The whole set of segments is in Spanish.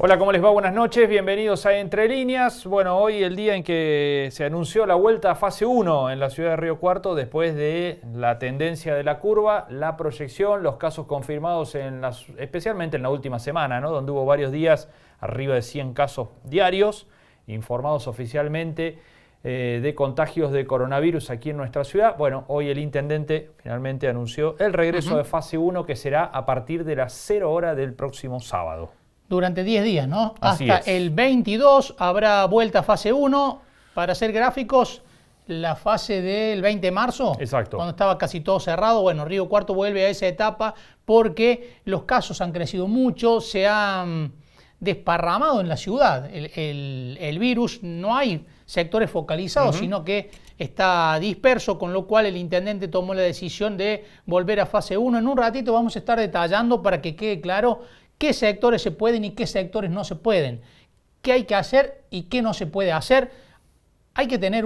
Hola, ¿cómo les va? Buenas noches, bienvenidos a Entre Líneas. Bueno, hoy el día en que se anunció la vuelta a fase 1 en la ciudad de Río Cuarto, después de la tendencia de la curva, la proyección, los casos confirmados, especialmente en la última semana, ¿no? Donde hubo varios días, arriba de 100 casos diarios, informados oficialmente de contagios de coronavirus aquí en nuestra ciudad. Bueno, hoy el intendente finalmente anunció el regreso de fase 1, que será a partir de las 0 horas del próximo sábado. Durante 10 días, ¿no? Así Hasta es. el 22 habrá vuelta a fase 1. Para hacer gráficos, la fase del 20 de marzo, Exacto, cuando estaba casi todo cerrado. Bueno, Río Cuarto vuelve a esa etapa porque los casos han crecido mucho, se han desparramado en la ciudad. El virus, no hay sectores focalizados, sino que está disperso, con lo cual el intendente tomó la decisión de volver a fase 1. En un ratito vamos a estar detallando para que quede claro qué sectores se pueden y qué sectores no se pueden, qué hay que hacer y qué no se puede hacer. Hay que tener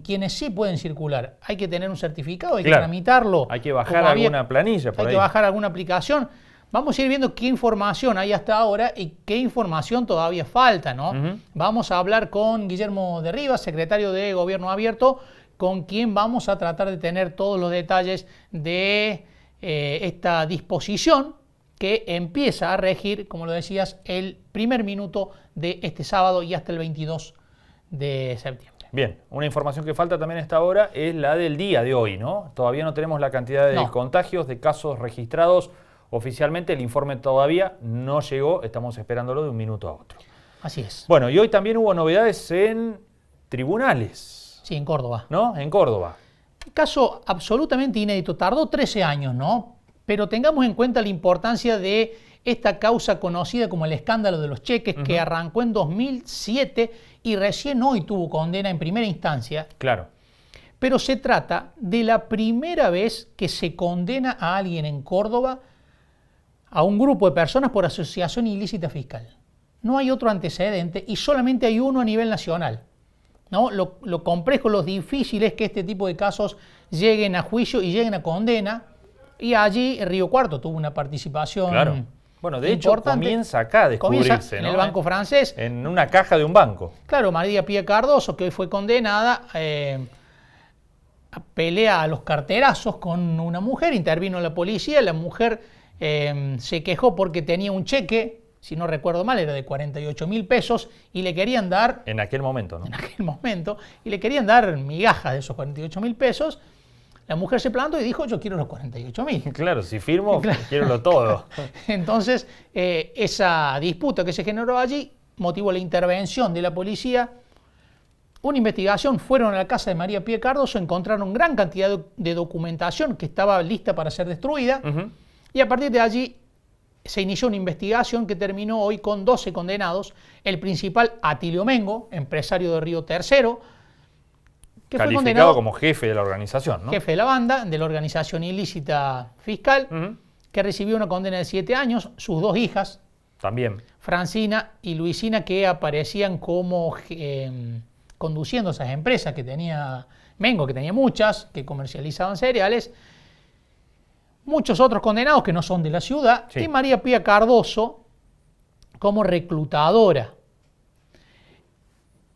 quienes sí pueden circular, hay que tener un certificado, hay que tramitarlo. Hay que bajar alguna planilla por ahí. Hay que bajar alguna aplicación. Vamos a ir viendo qué información hay hasta ahora y qué información todavía falta, ¿no? Vamos a hablar con Guillermo de Rivas, secretario de Gobierno Abierto, con quien vamos a tratar de tener todos los detalles de esta disposición que empieza a regir, como lo decías, el primer minuto de este sábado y hasta el 22 de septiembre. Bien, una información que falta también a esta hora es la del día de hoy, ¿no? Todavía no tenemos la cantidad de contagios, de casos registrados oficialmente. El informe todavía no llegó, estamos esperándolo de un minuto a otro. Así es. Bueno, y hoy también hubo novedades en tribunales. Sí, en Córdoba. ¿No? En Córdoba. Un caso absolutamente inédito, tardó 13 años, ¿no? Pero tengamos en cuenta la importancia de esta causa conocida como el escándalo de los cheques, que arrancó en 2007 y recién hoy tuvo condena en primera instancia. Claro. Pero se trata de la primera vez que se condena a alguien en Córdoba, a un grupo de personas, por asociación ilícita fiscal. No hay otro antecedente y solamente hay uno a nivel nacional, ¿no? Lo complejo, lo difícil es que este tipo de casos lleguen a juicio y lleguen a condena. Y allí Río Cuarto tuvo una participación. Claro. Bueno, de hecho comienza acá a descubrirse, en ¿no? el Banco Francés. En una caja de un banco. Claro, María Pía Cardoso, que hoy fue condenada, pelea a los carterazos con una mujer, intervino la policía, la mujer se quejó porque tenía un cheque, si no recuerdo mal, era de 48.000 pesos y le querían dar... En aquel momento, ¿no? En aquel momento, y le querían dar migajas de esos 48.000 pesos. La mujer se plantó y dijo, yo quiero los 48.000. Claro, si firmo, quiero todo. Entonces, esa disputa que se generó allí motivó la intervención de la policía. Una investigación, fueron a la casa de María Pía Cardoso, encontraron gran cantidad de documentación que estaba lista para ser destruida. Y a partir de allí se inició una investigación que terminó hoy con 12 condenados. El principal, Atilio Mengo, empresario de Río Tercero, que calificado fue condenado como jefe de la organización, ¿no? Jefe de la banda, de la organización ilícita fiscal, que recibió una condena de 7 años, sus 2 hijas, también, Francina y Luisina, que aparecían como conduciendo esas empresas que tenía Mengo, que tenía muchas, que comercializaban cereales. Muchos otros condenados que no son de la ciudad, y María Pía Cardoso como reclutadora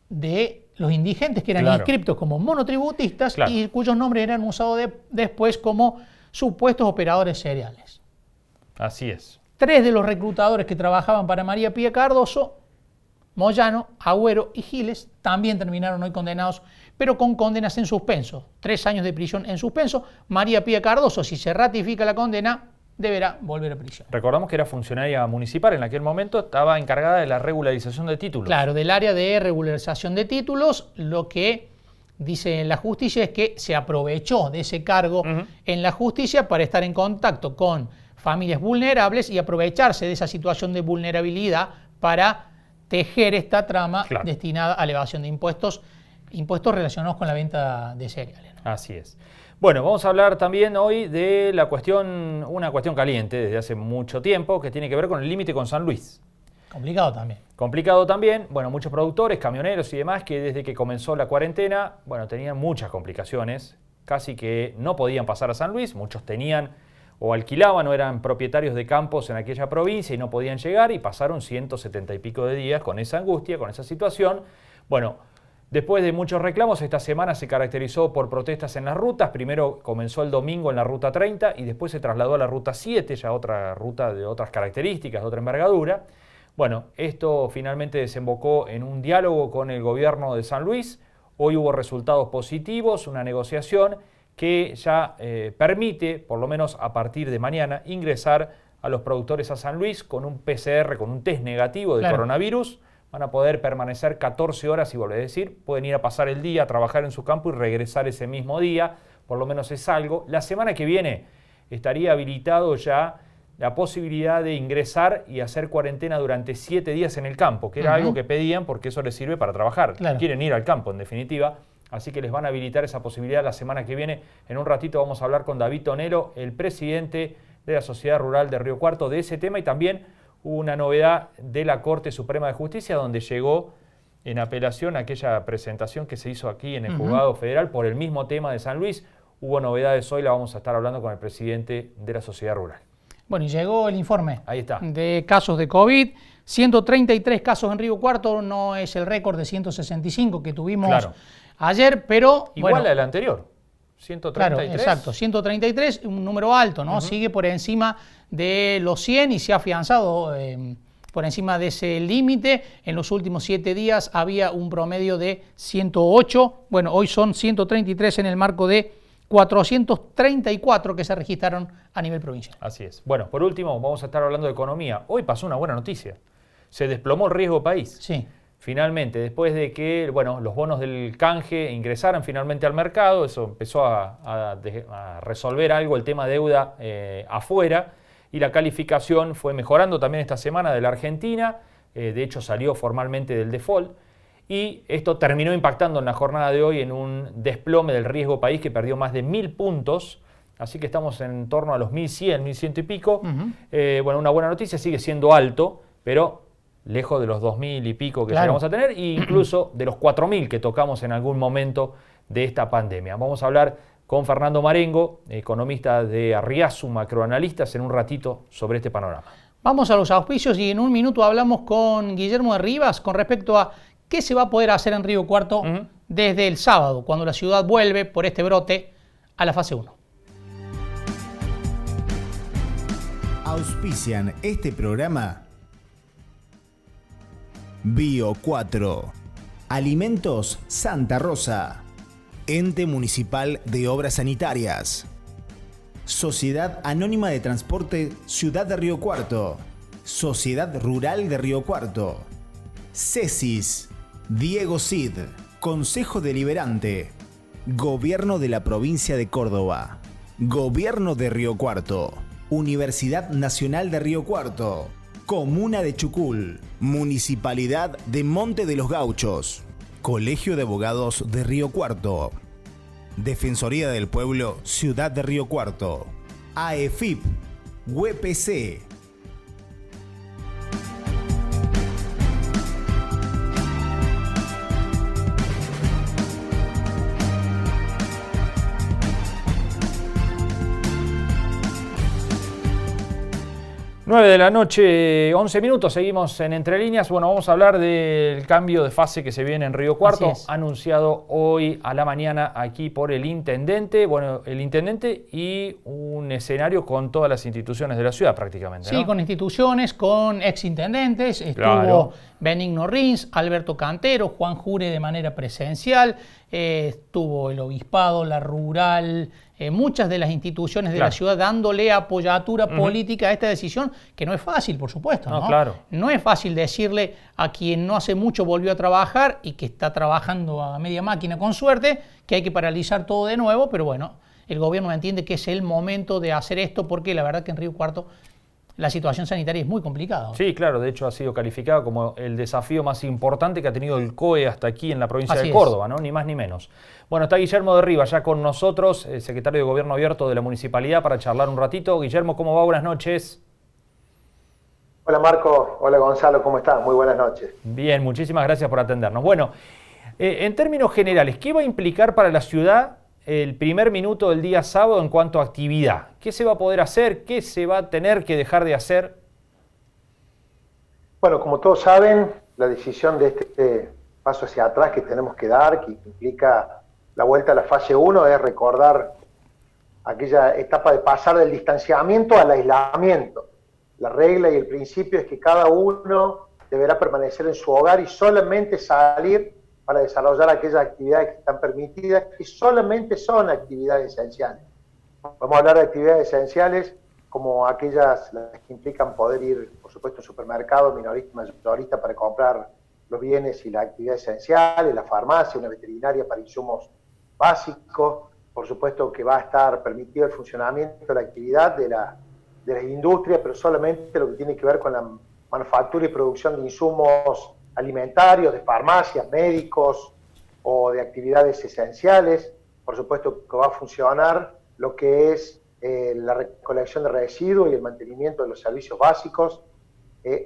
de los indigentes que eran inscriptos como monotributistas y cuyos nombres eran usados después como supuestos operadores cereales. Así es. 3 de los reclutadores que trabajaban para María Pía Cardoso, Moyano, Agüero y Giles, también terminaron hoy condenados, pero con condenas en suspenso. 3 años de prisión en suspenso. María Pía Cardoso, si se ratifica la condena, deberá volver a prisión. Recordamos que era funcionaria municipal en aquel momento, estaba encargada de la regularización de títulos. Claro, del área de regularización de títulos. Lo que dice la justicia es que se aprovechó de ese cargo en la justicia para estar en contacto con familias vulnerables y aprovecharse de esa situación de vulnerabilidad para tejer esta trama destinada a elevación de impuestos relacionados con la venta de cereales, ¿no? Así es. Bueno, vamos a hablar también hoy de una cuestión caliente desde hace mucho tiempo, que tiene que ver con el límite con San Luis. Complicado también. Complicado también. Bueno, muchos productores, camioneros y demás, que desde que comenzó la cuarentena, bueno, tenían muchas complicaciones, casi que no podían pasar a San Luis. Muchos tenían o alquilaban o eran propietarios de campos en aquella provincia y no podían llegar, y pasaron 170 y pico de días con esa angustia, con esa situación. Bueno, después de muchos reclamos, esta semana se caracterizó por protestas en las rutas. Primero comenzó el domingo en la ruta 30 y después se trasladó a la ruta 7, ya otra ruta de otras características, de otra envergadura. Bueno, esto finalmente desembocó en un diálogo con el gobierno de San Luis. Hoy hubo resultados positivos, una negociación que ya permite, por lo menos a partir de mañana, ingresar a los productores a San Luis con un PCR, con un test negativo de coronavirus. Van a poder permanecer 14 horas y volver a decir, pueden ir a pasar el día, a trabajar en su campo y regresar ese mismo día, por lo menos es algo. La semana que viene estaría habilitado ya la posibilidad de ingresar y hacer cuarentena durante 7 días en el campo, que era algo que pedían porque eso les sirve para trabajar. Quieren ir al campo, en definitiva. Así que les van a habilitar esa posibilidad la semana que viene. En un ratito vamos a hablar con David Tonelo, el presidente de la Sociedad Rural de Río Cuarto, de ese tema. Y también hubo una novedad de la Corte Suprema de Justicia, donde llegó en apelación a aquella presentación que se hizo aquí en el Juzgado Federal por el mismo tema de San Luis. Hubo novedades hoy, la vamos a estar hablando con el presidente de la Sociedad Rural. Bueno, y llegó el informe. Ahí está. De casos de COVID. 133 casos en Río Cuarto, no es el récord de 165 que tuvimos ayer, pero... Igual al anterior, 133. Claro, exacto, 133, un número alto, ¿no? Sigue por encima de los 100 y se ha afianzado por encima de ese límite. En los últimos 7 días había un promedio de 108, bueno, hoy son 133 en el marco de 434 que se registraron a nivel provincial. Así es. Bueno, por último, vamos a estar hablando de economía. Hoy pasó una buena noticia. Se desplomó el riesgo país. Sí. Finalmente, después de que los bonos del canje ingresaran finalmente al mercado, eso empezó a resolver algo el tema deuda afuera, y la calificación fue mejorando también esta semana de la Argentina. De hecho, salió formalmente del default. Y esto terminó impactando en la jornada de hoy en un desplome del riesgo país que perdió más de 1000 puntos. Así que estamos en torno a los 1100, 1100 y pico. Bueno, una buena noticia, sigue siendo alto, pero lejos de los 2000 y pico que llegamos a tener, e incluso de los 4000 que tocamos en algún momento de esta pandemia. Vamos a hablar con Fernando Marengo, economista de Arriazu, macroanalistas, en un ratito sobre este panorama. Vamos a los auspicios y en un minuto hablamos con Guillermo de Rivas con respecto a qué se va a poder hacer en Río Cuarto desde el sábado, cuando la ciudad vuelve por este brote a la fase 1. Auspician este programa Bio 4, Alimentos Santa Rosa, Ente Municipal de Obras Sanitarias, Sociedad Anónima de Transporte Ciudad de Río Cuarto, Sociedad Rural de Río Cuarto, CESIS, Diego Cid, Consejo Deliberante, Gobierno de la Provincia de Córdoba, Gobierno de Río Cuarto, Universidad Nacional de Río Cuarto, Comuna de Chucul, Municipalidad de Monte de los Gauchos, Colegio de Abogados de Río Cuarto, Defensoría del Pueblo Ciudad de Río Cuarto, AEFIP, UPC. Nueve de la noche, 11 minutos, seguimos en Entre Líneas. Bueno, vamos a hablar del cambio de fase que se viene en Río Cuarto, anunciado hoy a la mañana aquí por el intendente. Bueno, el intendente y un escenario con todas las instituciones de la ciudad prácticamente, ¿no? Sí, con instituciones, con exintendentes, estuvo Benigno Rins, Alberto Cantero, Juan Jure de manera presencial, estuvo el obispado, la rural, muchas de las instituciones de la ciudad dándole apoyatura política a esta decisión, que no es fácil, por supuesto, ¿no? No es fácil decirle a quien no hace mucho volvió a trabajar y que está trabajando a media máquina con suerte, que hay que paralizar todo de nuevo, pero bueno, el gobierno entiende que es el momento de hacer esto porque la verdad que en Río Cuarto la situación sanitaria es muy complicada. Sí, claro, de hecho ha sido calificado como el desafío más importante que ha tenido el COE hasta aquí en la provincia de Córdoba, ¿no? Ni más ni menos. Bueno, está Guillermo de Rivas ya con nosotros, secretario de Gobierno Abierto de la Municipalidad, para charlar un ratito. Guillermo, ¿cómo va? Buenas noches. Hola Marco, hola Gonzalo, ¿cómo están? Muy buenas noches. Bien, muchísimas gracias por atendernos. Bueno, en términos generales, ¿qué va a implicar para la ciudad el primer minuto del día sábado en cuanto a actividad. ¿Qué se va a poder hacer? ¿Qué se va a tener que dejar de hacer? Bueno, como todos saben, la decisión de este paso hacia atrás que tenemos que dar, que implica la vuelta a la fase 1, es recordar aquella etapa de pasar del distanciamiento al aislamiento. La regla y el principio es que cada uno deberá permanecer en su hogar y solamente salir para desarrollar aquellas actividades que están permitidas, que solamente son actividades esenciales. Vamos a hablar de actividades esenciales como aquellas las que implican poder ir, por supuesto, a un supermercado minorista y mayorista para comprar los bienes y las actividades esenciales, la farmacia, una veterinaria para insumos básicos. Por supuesto que va a estar permitido el funcionamiento de la actividad de las industrias, pero solamente lo que tiene que ver con la manufactura y producción de insumos alimentarios, de farmacias, médicos o de actividades esenciales. Por supuesto que va a funcionar lo que es la recolección de residuos y el mantenimiento de los servicios básicos.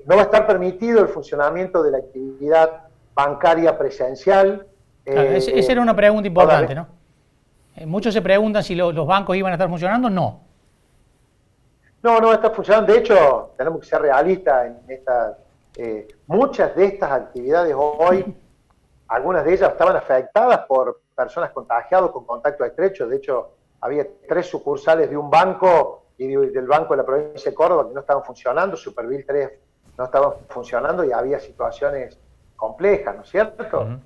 No va a estar permitido el funcionamiento de la actividad bancaria presencial. Claro, esa era una pregunta importante, ¿no? Muchos se preguntan si los bancos iban a estar funcionando. No. No está funcionando. De hecho, tenemos que ser realistas en estas. Muchas de estas actividades hoy, algunas de ellas estaban afectadas por personas contagiadas con contacto estrecho. De hecho, había 3 sucursales de un banco y del Banco de la Provincia de Córdoba que no estaban funcionando, Superville 3 no estaban funcionando y había situaciones complejas, ¿no es cierto?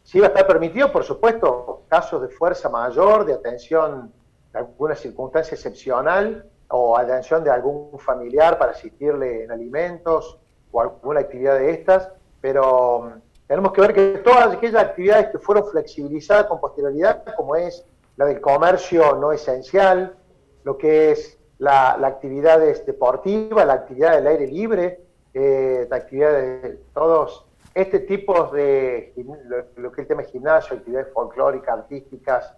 Sí va a estar permitido, por supuesto, casos de fuerza mayor, de atención de alguna circunstancia excepcional o atención de algún familiar para asistirle en alimentos o alguna actividad de estas, pero tenemos que ver que todas aquellas actividades que fueron flexibilizadas con posterioridad, como es la del comercio no esencial, lo que es la actividad deportiva, la actividad del aire libre, la actividad de todos este tipo de, lo que es el tema de gimnasio, actividades folclóricas, artísticas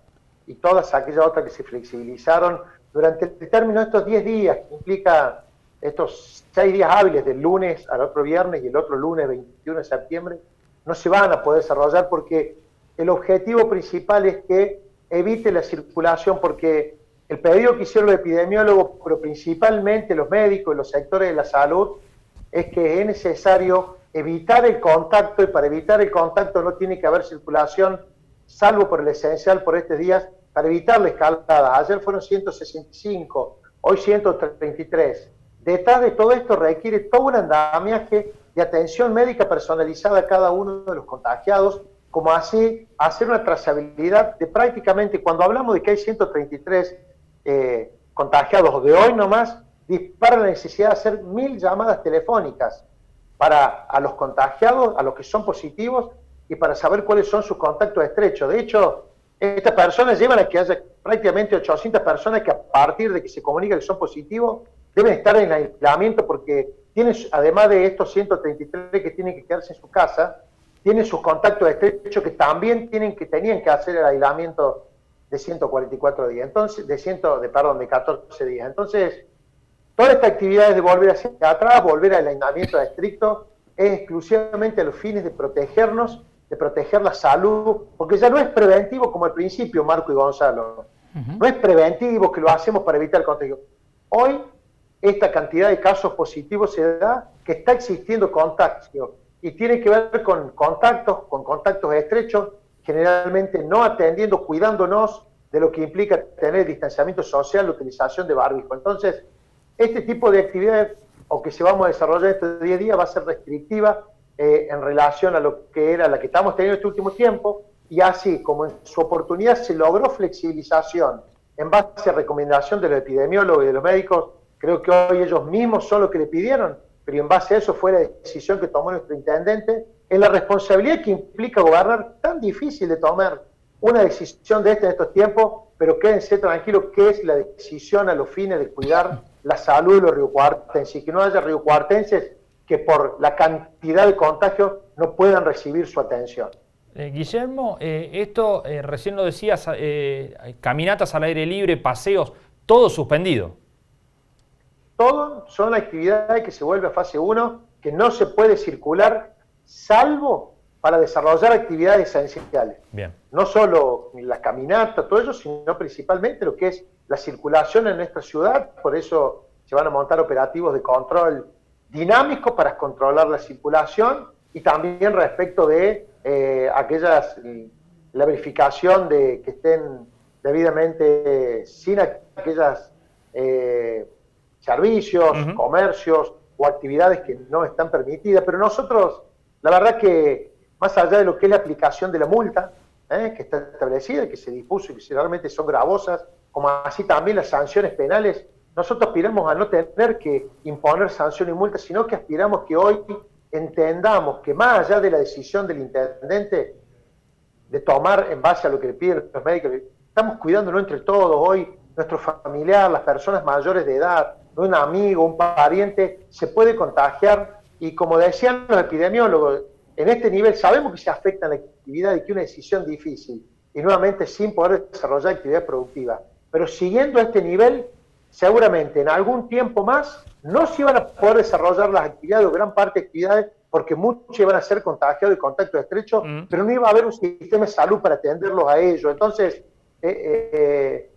y todas aquellas otras que se flexibilizaron durante el término de estos 10 días, que implica estos 6 días hábiles del lunes al otro viernes y el otro lunes 21 de septiembre, no se van a poder desarrollar porque el objetivo principal es que evite la circulación, porque el pedido que hicieron los epidemiólogos, pero principalmente los médicos y los sectores de la salud, es que es necesario evitar el contacto, y para evitar el contacto no tiene que haber circulación, salvo por el esencial por estos días, para evitar la escalada. Ayer fueron 165, hoy 133. Detrás de todo esto requiere todo un andamiaje de atención médica personalizada a cada uno de los contagiados, como así hacer una trazabilidad de prácticamente, cuando hablamos de que hay 133 contagiados de hoy nomás, dispara la necesidad de hacer 1000 llamadas telefónicas a los contagiados, a los que son positivos, y para saber cuáles son sus contactos estrechos. De hecho, estas personas llevan a que haya prácticamente 800 personas que a partir de que se comunica que son positivos, deben estar en aislamiento porque tienen, además de estos 133 que tienen que quedarse en su casa, tienen sus contactos estrechos que también tenían que hacer el aislamiento de 144 días, entonces, de 14 días. Entonces, toda esta actividad de volver hacia atrás, volver al aislamiento estricto, es exclusivamente a los fines de protegernos, de proteger la salud, porque ya no es preventivo como al principio, Marco y Gonzalo. No es preventivo que lo hacemos para evitar el contagio. Hoy, esta cantidad de casos positivos se da que está existiendo contagio y tiene que ver con contactos estrechos, generalmente no atendiendo, cuidándonos de lo que implica tener distanciamiento social, la utilización de barbijo. Entonces, este tipo de actividades, o que se vamos a desarrollar estos 10 días, va a ser restrictiva en relación a lo que era la que estamos teniendo este último tiempo, y así como en su oportunidad se logró flexibilización en base a recomendación de los epidemiólogos y de los médicos, creo que hoy ellos mismos son los que le pidieron, pero en base a eso fue la decisión que tomó nuestro intendente, en la responsabilidad que implica gobernar, tan difícil de tomar una decisión de en estos tiempos, pero quédense tranquilos que es la decisión a los fines de cuidar la salud de los riocuartenses y que no haya riocuartenses que por la cantidad de contagios no puedan recibir su atención. Guillermo, esto recién lo decías, caminatas al aire libre, paseos, todo suspendido. Todo son actividades que se vuelve a fase 1, que no se puede circular, salvo para desarrollar actividades esenciales. Bien. No solo la caminata, todo eso, sino principalmente lo que es la circulación en nuestra ciudad. Por eso se van a montar operativos de control dinámico para controlar la circulación, y también respecto de la verificación de que estén debidamente sin aquellas servicios, comercios o actividades que no están permitidas. Pero nosotros, la verdad que más allá de lo que es la aplicación de la multa, que está establecida, que se dispuso y que realmente son gravosas, como así también las sanciones penales, nosotros aspiramos a no tener que imponer sanciones y multas, sino que aspiramos que hoy entendamos que más allá de la decisión del intendente de tomar en base a lo que le piden los médicos, estamos cuidándonos entre todos. Hoy nuestro familiar, las personas mayores de edad, un amigo, un pariente, se puede contagiar, y como decían los epidemiólogos, en este nivel sabemos que se afecta la actividad y que una decisión difícil, y nuevamente sin poder desarrollar actividad productiva. Pero siguiendo este nivel, seguramente en algún tiempo más no se iban a poder desarrollar las actividades o gran parte de actividades, porque muchos iban a ser contagiados y contacto estrecho, pero no iba a haber un sistema de salud para atenderlos a ellos. Entonces,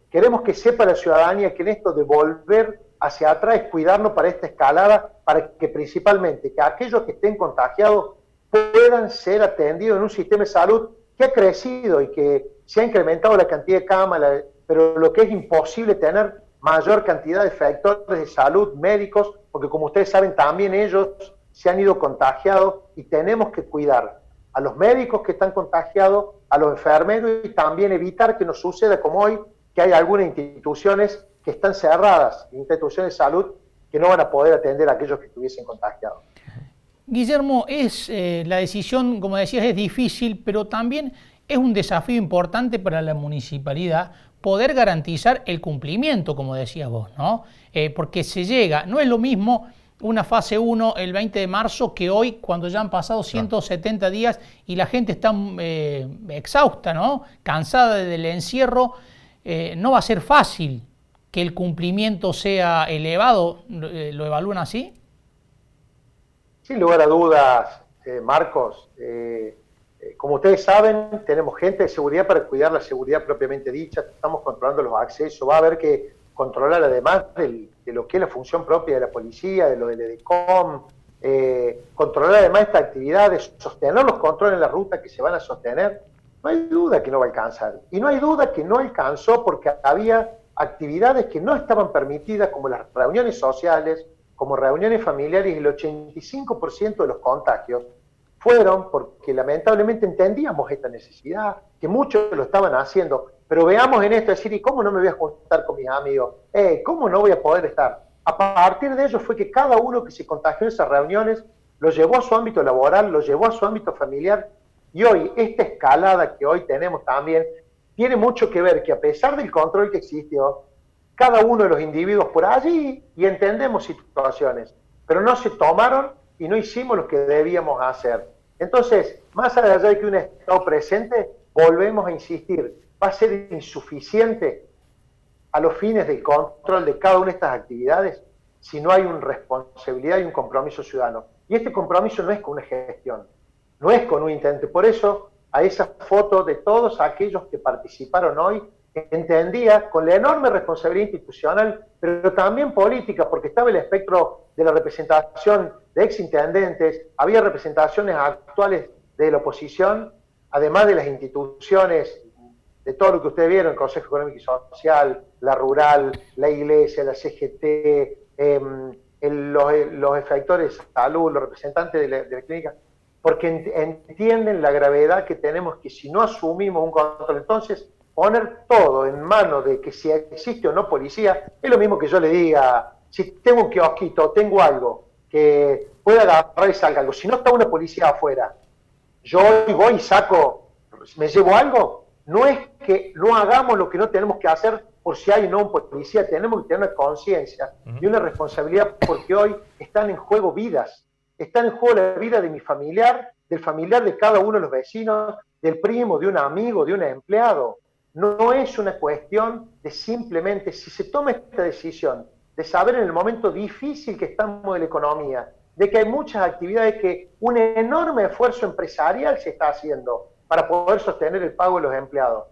queremos que sepa la ciudadanía que en esto de volver hacia atrás es cuidarnos para esta escalada, para que principalmente que aquellos que estén contagiados puedan ser atendidos en un sistema de salud que ha crecido y que se ha incrementado la cantidad de camas, pero lo que es imposible tener mayor cantidad de factores de salud, médicos, porque como ustedes saben también ellos se han ido contagiados, y tenemos que cuidar a los médicos que están contagiados, a los enfermeros, y también evitar que nos suceda como hoy, que hay algunas instituciones que están cerradas, instituciones de salud que no van a poder atender a aquellos que estuviesen contagiados. Guillermo, la decisión, como decías, es difícil, pero también es un desafío importante para la municipalidad poder garantizar el cumplimiento, como decías vos, ¿no? Porque se llega, no es lo mismo una fase 1 el 20 de marzo que hoy, cuando ya han pasado 170 días y la gente está exhausta, ¿no? Cansada del encierro. No va a ser fácil que el cumplimiento sea elevado. ¿Lo evalúan así? Sin lugar a dudas, Marcos. Como ustedes saben, tenemos gente de seguridad para cuidar la seguridad propiamente dicha. Estamos controlando los accesos. Va a haber que controlar, además de lo que es la función propia de la policía, de lo del EDECOM, controlar además esta actividad de sostener los controles en la ruta que se van a sostener. No hay duda que no va a alcanzar. Y no hay duda que no alcanzó porque había actividades que no estaban permitidas, como las reuniones sociales, como reuniones familiares, y el 85% de los contagios fueron porque lamentablemente entendíamos esta necesidad, que muchos lo estaban haciendo, pero veamos en esto, decir, ¿y cómo no me voy a juntar con mis amigos? ¿Cómo no voy a poder estar? A partir de ello fue que cada uno que se contagió en esas reuniones lo llevó a su ámbito laboral, lo llevó a su ámbito familiar, y hoy esta escalada que hoy tenemos también tiene mucho que ver que a pesar del control que existió, cada uno de los individuos por allí, y entendemos situaciones, pero no se tomaron y no hicimos lo que debíamos hacer. Entonces, más allá de que un Estado presente, volvemos a insistir, va a ser insuficiente a los fines del control de cada una de estas actividades si no hay una responsabilidad y un compromiso ciudadano. Y este compromiso no es con una gestión, no es con un intento. Por eso, a esa foto de todos aquellos que participaron hoy, entendía con la enorme responsabilidad institucional, pero también política, porque estaba el espectro de la representación de exintendentes, había representaciones actuales de la oposición, además de las instituciones, de todo lo que ustedes vieron, el Consejo Económico y Social, la Rural, la Iglesia, la CGT, los efectores de salud, los representantes de la clínica, porque entienden la gravedad que tenemos, que si no asumimos un control, entonces poner todo en manos de que si existe o no policía, es lo mismo que yo le diga, si tengo un kiosquito, tengo algo que pueda agarrar y salga algo, si no está una policía afuera, yo hoy voy y saco, me llevo algo. No es que no hagamos lo que no tenemos que hacer por si hay o no un policía, tenemos que tener una conciencia y una responsabilidad, porque hoy están en juego vidas, están en juego la vida de mi familiar, del familiar de cada uno de los vecinos, del primo, de un amigo, de un empleado. No es una cuestión de simplemente, si se toma esta decisión, de saber en el momento difícil que estamos de la economía, de que hay muchas actividades que un enorme esfuerzo empresarial se está haciendo para poder sostener el pago de los empleados.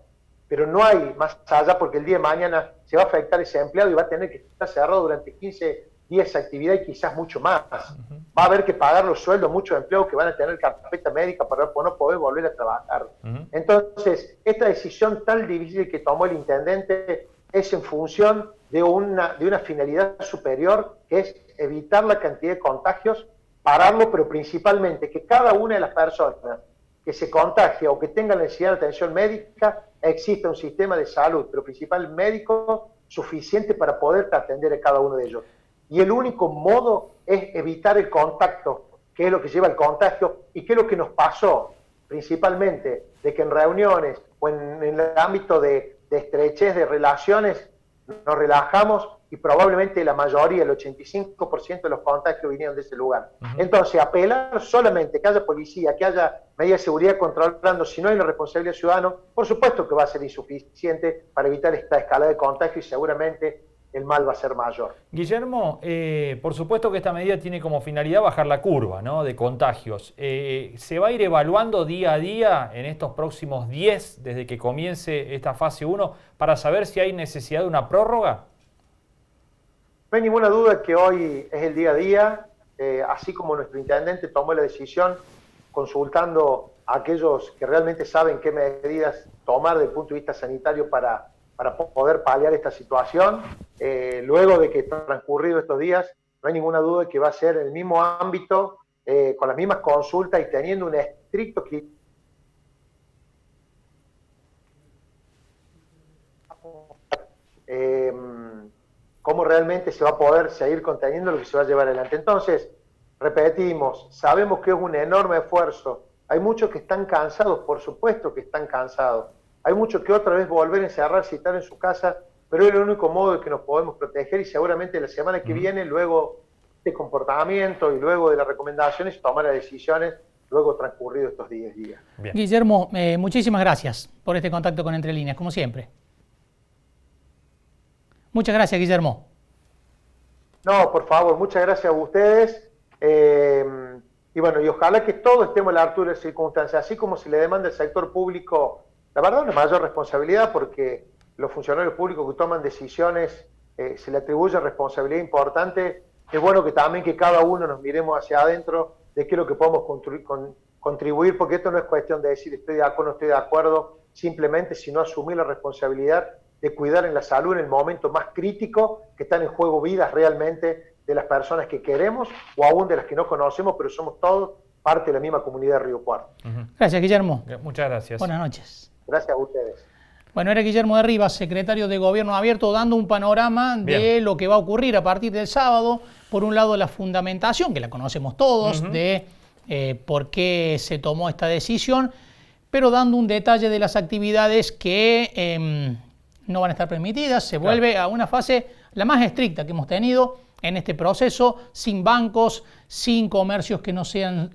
Pero no hay más allá, porque el día de mañana se va a afectar ese empleado y va a tener que estar cerrado durante 15 días de actividad y quizás mucho más. Va a haber que pagar los sueldos, muchos empleados que van a tener carpeta médica para no poder volver a trabajar. Entonces, esta decisión tan difícil que tomó el intendente es en función de una finalidad superior, que es evitar la cantidad de contagios, pararlo, pero principalmente que cada una de las personas que se contagie o que tenga necesidad de atención médica, exista un sistema de salud, pero principal médico, suficiente para poder atender a cada uno de ellos. Y el único modo es evitar el contacto, que es lo que lleva al contagio, y que es lo que nos pasó, principalmente, de que en reuniones o en el ámbito de estrechez de relaciones, nos relajamos y probablemente la mayoría, el 85% de los contagios vinieron de ese lugar. Entonces, apelar solamente que haya policía, que haya medidas de seguridad controlando, si no hay una responsabilidad ciudadana, por supuesto que va a ser insuficiente para evitar esta escalada de contagio y seguramente el mal va a ser mayor. Guillermo, por supuesto que esta medida tiene como finalidad bajar la curva, ¿no?, de contagios. ¿Se va a ir evaluando día a día en estos próximos 10, desde que comience esta fase 1, para saber si hay necesidad de una prórroga? No hay ninguna duda que hoy es el día a día, así como nuestro intendente tomó la decisión consultando a aquellos que realmente saben qué medidas tomar desde el punto de vista sanitario para poder paliar esta situación. Luego de que transcurrido estos días, no hay ninguna duda de que va a ser en el mismo ámbito, con las mismas consultas y teniendo un estricto criterio. Cómo realmente se va a poder seguir conteniendo lo que se va a llevar adelante. Entonces, repetimos, sabemos que es un enorme esfuerzo. Hay muchos que están cansados, por supuesto que están cansados. Hay muchos que otra vez volver a encerrarse y estar en su casa, pero es el único modo de que nos podemos proteger y seguramente la semana que viene, luego de comportamiento y luego de las recomendaciones, tomar las decisiones luego transcurrido estos 10 días. Bien. Guillermo, muchísimas gracias por este contacto con Entre Líneas, como siempre. Muchas gracias, Guillermo. No, por favor, muchas gracias a ustedes. Y bueno, y ojalá que todos estemos a la altura de las circunstancias, así como se le demanda al sector público, la verdad, una mayor responsabilidad, porque los funcionarios públicos que toman decisiones se le atribuye responsabilidad importante. Es bueno que también que cada uno nos miremos hacia adentro de qué es lo que podemos contribuir, porque esto no es cuestión de decir estoy de acuerdo o no estoy de acuerdo, simplemente sino asumir la responsabilidad de cuidar en la salud en el momento más crítico, que están en juego vidas realmente de las personas que queremos o aún de las que no conocemos, pero somos todos parte de la misma comunidad de Río Cuarto. Gracias, Guillermo. Muchas gracias. Buenas noches. Gracias a ustedes. Bueno, era Guillermo de Rivas, secretario de Gobierno Abierto, dando un panorama de lo que va a ocurrir a partir del sábado. Por un lado, la fundamentación, que la conocemos todos, de por qué se tomó esta decisión, pero dando un detalle de las actividades que no van a estar permitidas. Se vuelve a una fase la más estricta que hemos tenido en este proceso, sin bancos, sin comercios que no sean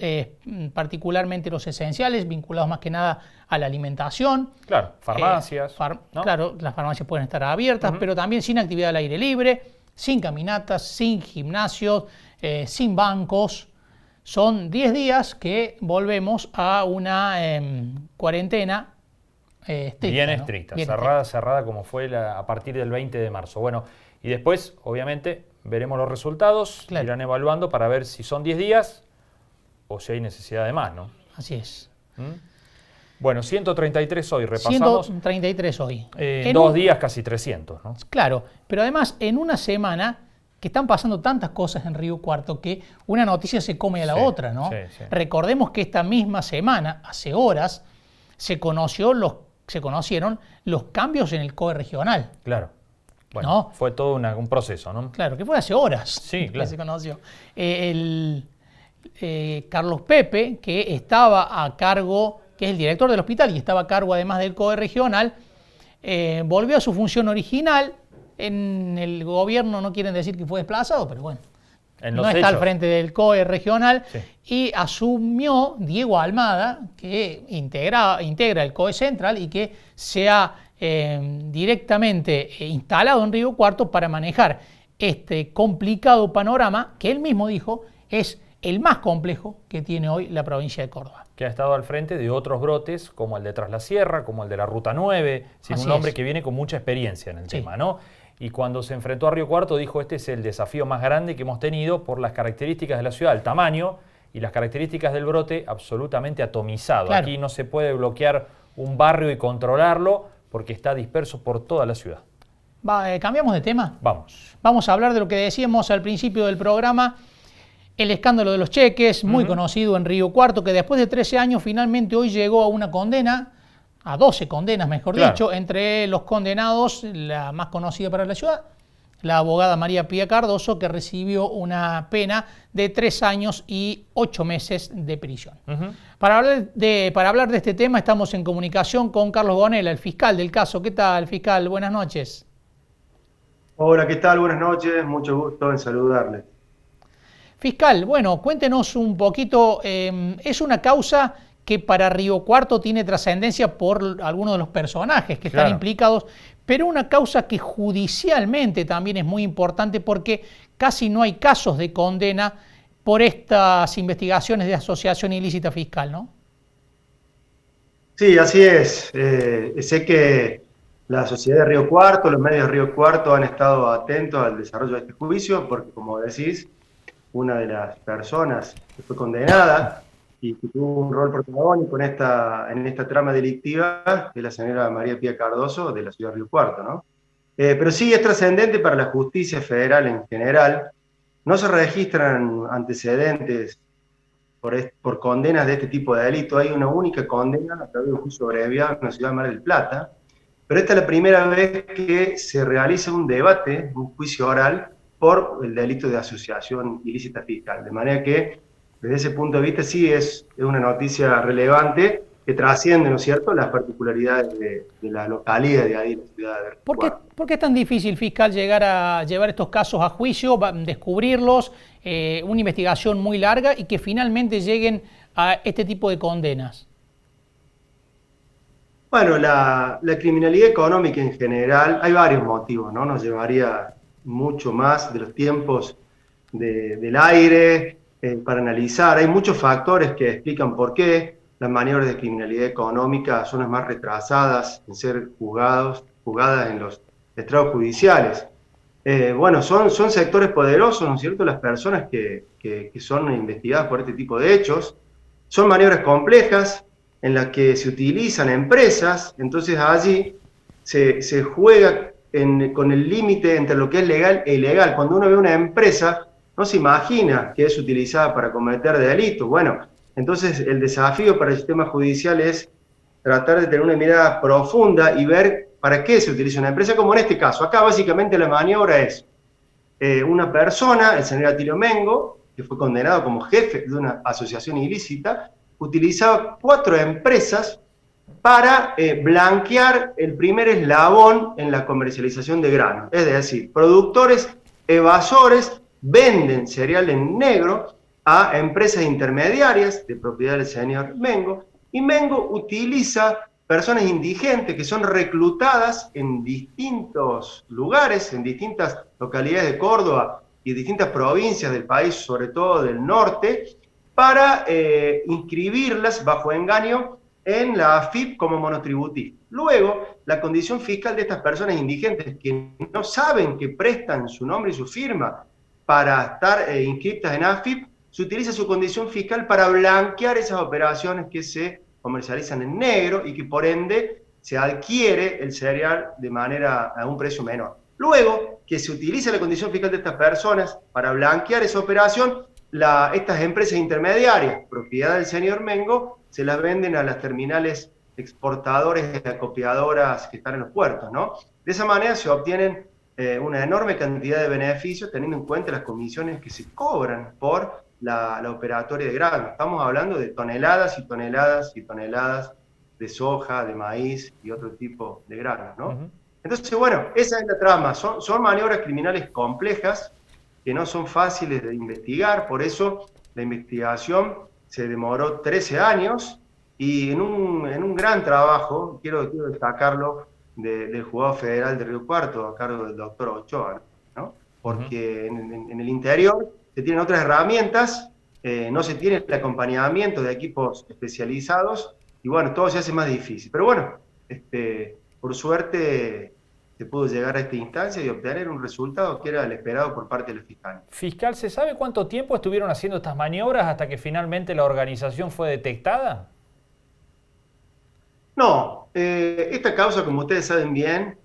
particularmente los esenciales, vinculados más que nada a la alimentación. Claro, farmacias. ¿no? Claro, las farmacias pueden estar abiertas, pero también sin actividad al aire libre, sin caminatas, sin gimnasios, sin bancos. Son 10 días que volvemos a una cuarentena estricta, bien ¿no? estricta, Bien cerrada como fue a partir del 20 de marzo. Bueno, y después, obviamente, veremos los resultados, irán evaluando para ver si son 10 días o si hay necesidad de más, ¿no? Así es. Bueno, 133 hoy, repasamos. 133 hoy. En 2 días casi 300, ¿no? Claro, pero además en una semana que están pasando tantas cosas en Río Cuarto que una noticia se come a la otra, ¿no? Sí. Recordemos que esta misma semana, hace horas, se conocieron los cambios en el COE regional. Claro. Bueno, ¿no? Fue todo un proceso, ¿no? Claro, que fue hace horas que se conoció. Carlos Pepe, que estaba a cargo, que es el director del hospital y estaba a cargo además del COE regional, volvió a su función original. En el gobierno no quieren decir que fue desplazado, pero bueno, no está al frente del COE regional, y asumió Diego Almada, que integra el COE central y que se ha directamente instalado en Río Cuarto para manejar este complicado panorama que él mismo dijo es el más complejo que tiene hoy la provincia de Córdoba. Que ha estado al frente de otros brotes, como el de Tras la Sierra, como el de la Ruta 9, sin un hombre que viene con mucha experiencia en el tema, ¿no? Y cuando se enfrentó a Río Cuarto dijo, este es el desafío más grande que hemos tenido por las características de la ciudad, el tamaño y las características del brote absolutamente atomizado. Claro. Aquí no se puede bloquear un barrio y controlarlo porque está disperso por toda la ciudad. ¿Cambiamos de tema? Vamos. Vamos a hablar de lo que decíamos al principio del programa, el escándalo de los cheques, muy conocido en Río Cuarto, que después de 13 años finalmente hoy llegó a una condena, a 12 condenas mejor dicho, entre los condenados, la más conocida para la ciudad, la abogada María Pía Cardoso, que recibió una pena de 3 años y 8 meses de prisión. Para hablar de este tema estamos en comunicación con Carlos Gonella, el fiscal del caso. ¿Qué tal, fiscal? Buenas noches. Hola, ¿qué tal? Buenas noches, mucho gusto en saludarles. Fiscal, bueno, cuéntenos un poquito, es una causa que para Río Cuarto tiene trascendencia por algunos de los personajes que están implicados, pero una causa que judicialmente también es muy importante porque casi no hay casos de condena por estas investigaciones de asociación ilícita fiscal, ¿no? Sí, así es. Sé que la sociedad de Río Cuarto, los medios de Río Cuarto han estado atentos al desarrollo de este juicio porque, como decís, una de las personas que fue condenada y que tuvo un rol protagónico en esta trama delictiva es la señora María Pía Cardoso de la ciudad de Río Cuarto, ¿no? Pero sí es trascendente para la justicia federal en general. No se registran antecedentes por condenas de este tipo de delito. Hay una única condena a través de un juicio abreviado en la ciudad de Mar del Plata, pero esta es la primera vez que se realiza un debate, un juicio oral, por el delito de asociación ilícita fiscal. De manera que, desde ese punto de vista, sí es una noticia relevante que trasciende, ¿no es cierto?, las particularidades de la localidad de ahí, la ciudad de Río Cuarto. ¿Por qué es tan difícil, fiscal, llegar a llevar estos casos a juicio, descubrirlos, una investigación muy larga y que finalmente lleguen a este tipo de condenas? Bueno, la criminalidad económica en general, hay varios motivos, ¿no? Nos llevaría mucho más de los tiempos del aire para analizar. Hay muchos factores que explican por qué las maniobras de criminalidad económica son las más retrasadas en ser juzgadas en los estrados judiciales. Bueno, son sectores poderosos, ¿no es cierto?, las personas que son investigadas por este tipo de hechos. Son maniobras complejas en las que se utilizan empresas, entonces allí se juega con el límite entre lo que es legal e ilegal. Cuando uno ve una empresa, no se imagina que es utilizada para cometer delitos. Bueno, entonces el desafío para el sistema judicial es tratar de tener una mirada profunda y ver para qué se utiliza una empresa, como en este caso. Acá básicamente la maniobra es una persona, el señor Atilio Mengo, que fue condenado como jefe de una asociación ilícita, utilizaba 4 empresas para blanquear el primer eslabón en la comercialización de grano. Es decir, productores evasores venden cereal en negro a empresas intermediarias de propiedad del señor Mengo, y Mengo utiliza personas indigentes que son reclutadas en distintos lugares, en distintas localidades de Córdoba y distintas provincias del país, sobre todo del norte, para inscribirlas bajo engaño en la AFIP como monotributistas. Luego, la condición fiscal de estas personas indigentes que no saben que prestan su nombre y su firma para estar inscritas en AFIP, se utiliza su condición fiscal para blanquear esas operaciones que se comercializan en negro y que por ende se adquiere el cereal a un precio menor. Luego que se utiliza la condición fiscal de estas personas para blanquear esa operación, estas empresas intermediarias, propiedad del señor Mengo, se las venden a las terminales exportadores de acopiadoras que están en los puertos, ¿no? De esa manera se obtienen una enorme cantidad de beneficios teniendo en cuenta las comisiones que se cobran por la operatoria de grano. Estamos hablando de toneladas y toneladas y toneladas de soja, de maíz y otro tipo de granos, ¿no? Entonces, bueno, esa es la trama. Son maniobras criminales complejas que no son fáciles de investigar, por eso la investigación se demoró 13 años y en un gran trabajo, quiero destacarlo, del juzgado federal de Río Cuarto a cargo del doctor Ochoa, ¿no? Porque en el interior se tienen otras herramientas no se tiene el acompañamiento de equipos especializados, y bueno, todo se hace más difícil. Pero bueno, por suerte se pudo llegar a esta instancia y obtener un resultado que era el esperado por parte de la Fiscalía. Fiscal, ¿se sabe cuánto tiempo estuvieron haciendo estas maniobras hasta que finalmente la organización fue detectada? No, esta causa, como ustedes saben bien,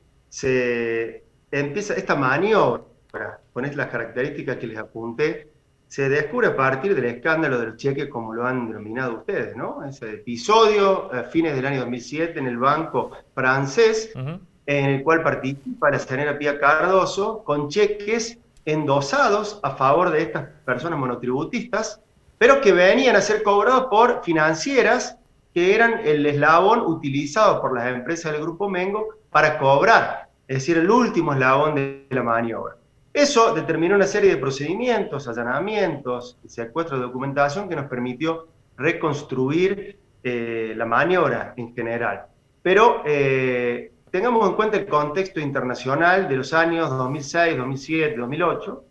esta maniobra, con las características que les apunté, se descubre a partir del escándalo de los cheques, como lo han denominado ustedes, ¿no? Ese episodio a fines del año 2007 en el banco francés, en el cual participa la señora Pía Cardoso, con cheques endosados a favor de estas personas monotributistas, pero que venían a ser cobrados por financieras que eran el eslabón utilizado por las empresas del Grupo Mengo para cobrar, es decir, el último eslabón de la maniobra. Eso determinó una serie de procedimientos, allanamientos, secuestros de documentación que nos permitió reconstruir la maniobra en general. Pero tengamos en cuenta el contexto internacional de los años 2006, 2007, 2008,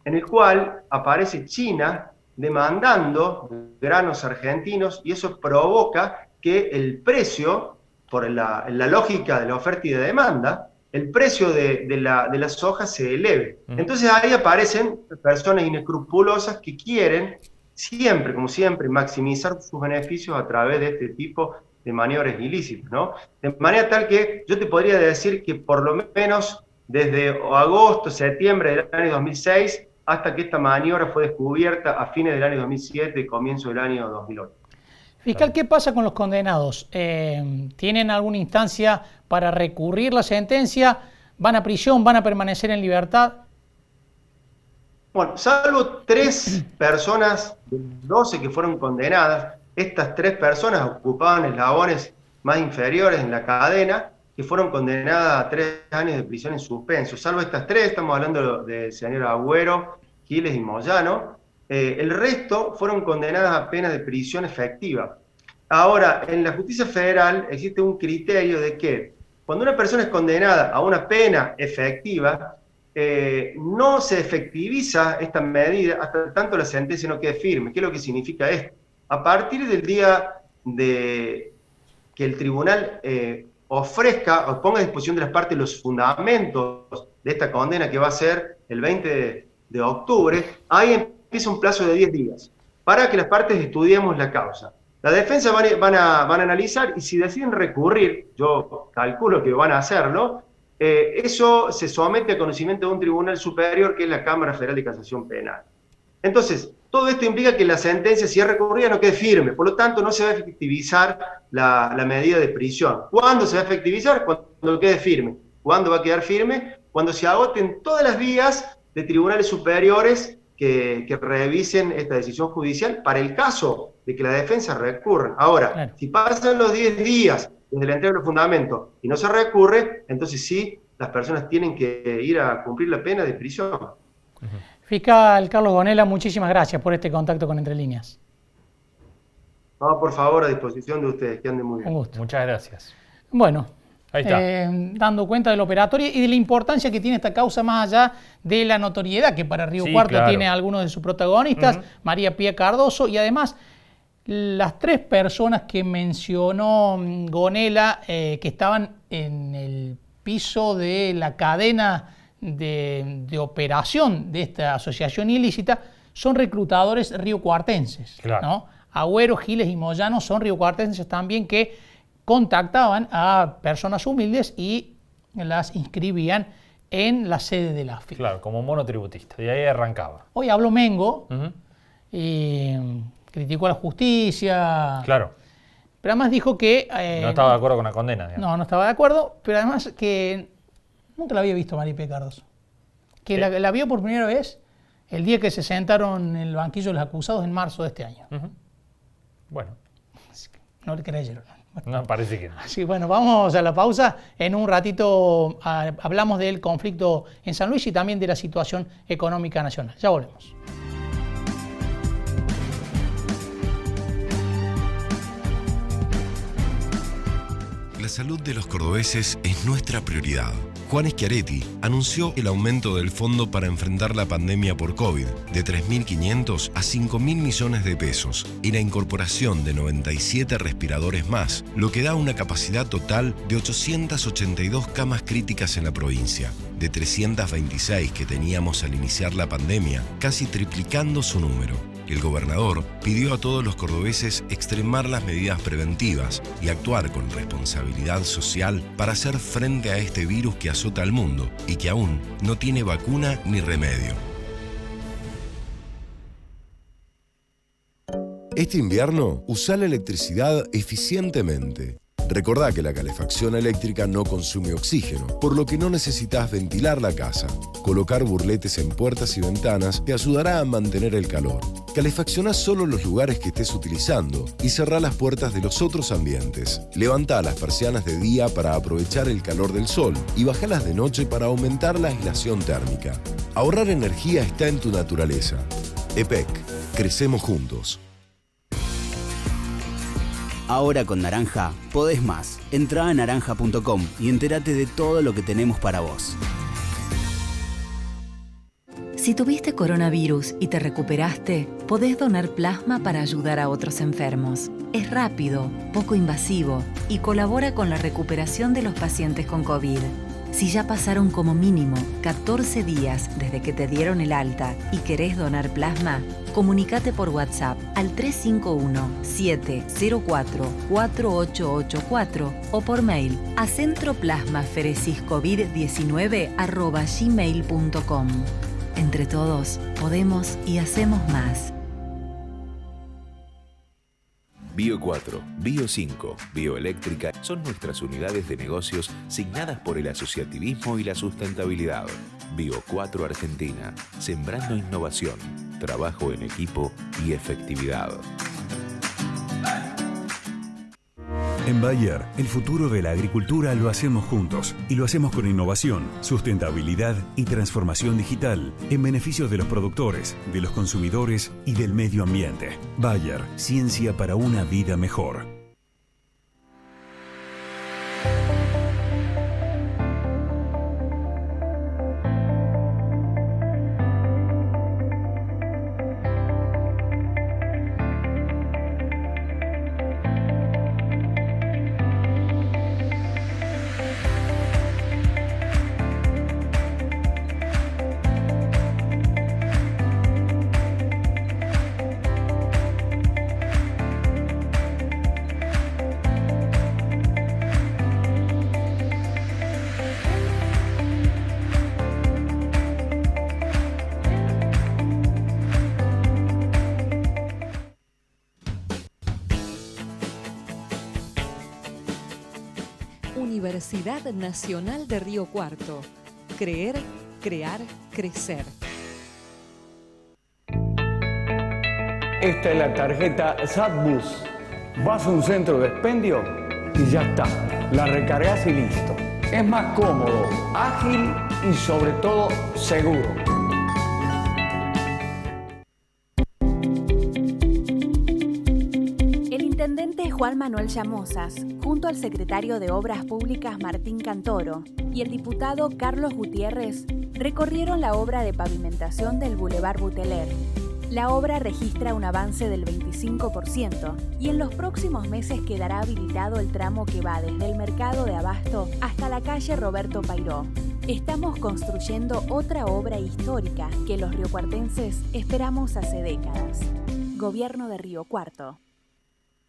en el cual aparece China demandando granos argentinos, y eso provoca que el precio, por la lógica de la oferta y de demanda, el precio de la soja se eleve. Entonces ahí aparecen personas inescrupulosas que quieren siempre, como siempre, maximizar sus beneficios a través de este tipo de maniobras ilícitas, ¿no? De manera tal que yo te podría decir que por lo menos desde agosto, septiembre del año 2006, hasta que esta maniobra fue descubierta a fines del año 2007 y comienzo del año 2008. Fiscal, ¿qué pasa con los condenados? ¿Tienen alguna instancia para recurrir la sentencia? ¿Van a prisión? ¿Van a permanecer en libertad? Bueno, salvo 3 personas de 12 que fueron condenadas, estas 3 personas ocupaban eslabones más inferiores en la cadena, que fueron condenadas a 3 años de prisión en suspenso. Salvo estas 3, estamos hablando del señor Agüero, Giles y Moyano, el resto fueron condenadas a penas de prisión efectiva. Ahora, en la justicia federal existe un criterio de que cuando una persona es condenada a una pena efectiva, no se efectiviza esta medida hasta tanto la sentencia no quede firme. ¿Qué es lo que significa esto? A partir del día de que el tribunal ofrezca o ponga a disposición de las partes los fundamentos de esta condena, que va a ser el 20 de octubre, ahí empieza un plazo de 10 días para que las partes estudiemos la causa. La defensa van a analizar, y si deciden recurrir, yo calculo que van a hacerlo, eso se somete a conocimiento de un tribunal superior, que es la Cámara Federal de Casación Penal. Entonces, todo esto implica que la sentencia, si es recurrida, no quede firme. Por lo tanto, no se va a efectivizar la medida de prisión. ¿Cuándo se va a efectivizar? Cuando quede firme. ¿Cuándo va a quedar firme? Cuando se agoten todas las vías de tribunales superiores que revisen esta decisión judicial para el caso de que la defensa recurra. Ahora, claro, si pasan los 10 días desde la entrega de los fundamentos y no se recurre, entonces sí, las personas tienen que ir a cumplir la pena de prisión. Fiscal Carlos Gonela, muchísimas gracias por este contacto con Entre Líneas. No, por favor, a disposición de ustedes, que anden muy bien. Un gusto. Muchas gracias. Bueno, ahí está. Dando cuenta del operatorio y de la importancia que tiene esta causa, más allá de la notoriedad que para Río Cuarto claro, tiene algunos de sus protagonistas, María Pía Cardoso, y además las 3 personas que mencionó Gonela, que estaban en el piso de la cadena de operación de esta asociación ilícita, son reclutadores riocuartenses, claro, ¿no? Agüero, Giles y Moyano son riocuartenses también, que contactaban a personas humildes y las inscribían en la sede de la AFIP. Claro, como monotributista, y ahí arrancaba. Hoy habló Mengo y criticó a la justicia. Claro. Pero además dijo que... no estaba de acuerdo con la condena. Digamos. No estaba de acuerdo, pero además que nunca la había visto María Pía Cardoso. Que la vio por primera vez el día que se sentaron en el banquillo de los acusados en marzo de este año. Bueno. No le creyeron. No, parece que no. Así, bueno, vamos a la pausa. En un ratito hablamos del conflicto en San Luis y también de la situación económica nacional. Ya volvemos. La salud de los cordobeses es nuestra prioridad. Juan Schiaretti anunció el aumento del fondo para enfrentar la pandemia por COVID de 3.500 a 5.000 millones de pesos y la incorporación de 97 respiradores más, lo que da una capacidad total de 882 camas críticas en la provincia, de 326 que teníamos al iniciar la pandemia, casi triplicando su número. El gobernador pidió a todos los cordobeses extremar las medidas preventivas y actuar con responsabilidad social para hacer frente a este virus que azota al mundo y que aún no tiene vacuna ni remedio. Este invierno, usa la electricidad eficientemente. Recordá que la calefacción eléctrica no consume oxígeno, por lo que no necesitas ventilar la casa. Colocar burletes en puertas y ventanas te ayudará a mantener el calor. Calefaccioná solo los lugares que estés utilizando y cerrá las puertas de los otros ambientes. Levantá las persianas de día para aprovechar el calor del sol y bajalas de noche para aumentar la aislación térmica. Ahorrar energía está en tu naturaleza. EPEC. Crecemos juntos. Ahora con Naranja, podés más. Entrá a naranja.com y entérate de todo lo que tenemos para vos. Si tuviste coronavirus y te recuperaste, podés donar plasma para ayudar a otros enfermos. Es rápido, poco invasivo y colabora con la recuperación de los pacientes con COVID. Si ya pasaron como mínimo 14 días desde que te dieron el alta y querés donar plasma, comunicate por WhatsApp al 351-704-4884 o por mail a centroplasmaferesiscovid19@gmail.com. Entre todos, podemos y hacemos más. Bio 4, Bio 5, Bioeléctrica son nuestras unidades de negocios signadas por el asociativismo y la sustentabilidad. Bio 4 Argentina, sembrando innovación, trabajo en equipo y efectividad. En Bayer, el futuro de la agricultura lo hacemos juntos y lo hacemos con innovación, sustentabilidad y transformación digital en beneficio de los productores, de los consumidores y del medio ambiente. Bayer, ciencia para una vida mejor. Universidad Nacional de Río Cuarto. Creer, crear, crecer. Esta es la tarjeta SatBus. Vas a un centro de expendio y ya está. La recargas y listo. Es más cómodo, ágil y sobre todo seguro. El intendente Juan Manuel Llamosas, junto al secretario de Obras Públicas Martín Cantoro y el diputado Carlos Gutiérrez, recorrieron la obra de pavimentación del Boulevard Buteler. La obra registra un avance del 25% y en los próximos meses quedará habilitado el tramo que va desde el mercado de Abasto hasta la calle Roberto Pairó. Estamos construyendo otra obra histórica que los riocuartenses esperamos hace décadas. Gobierno de Río Cuarto.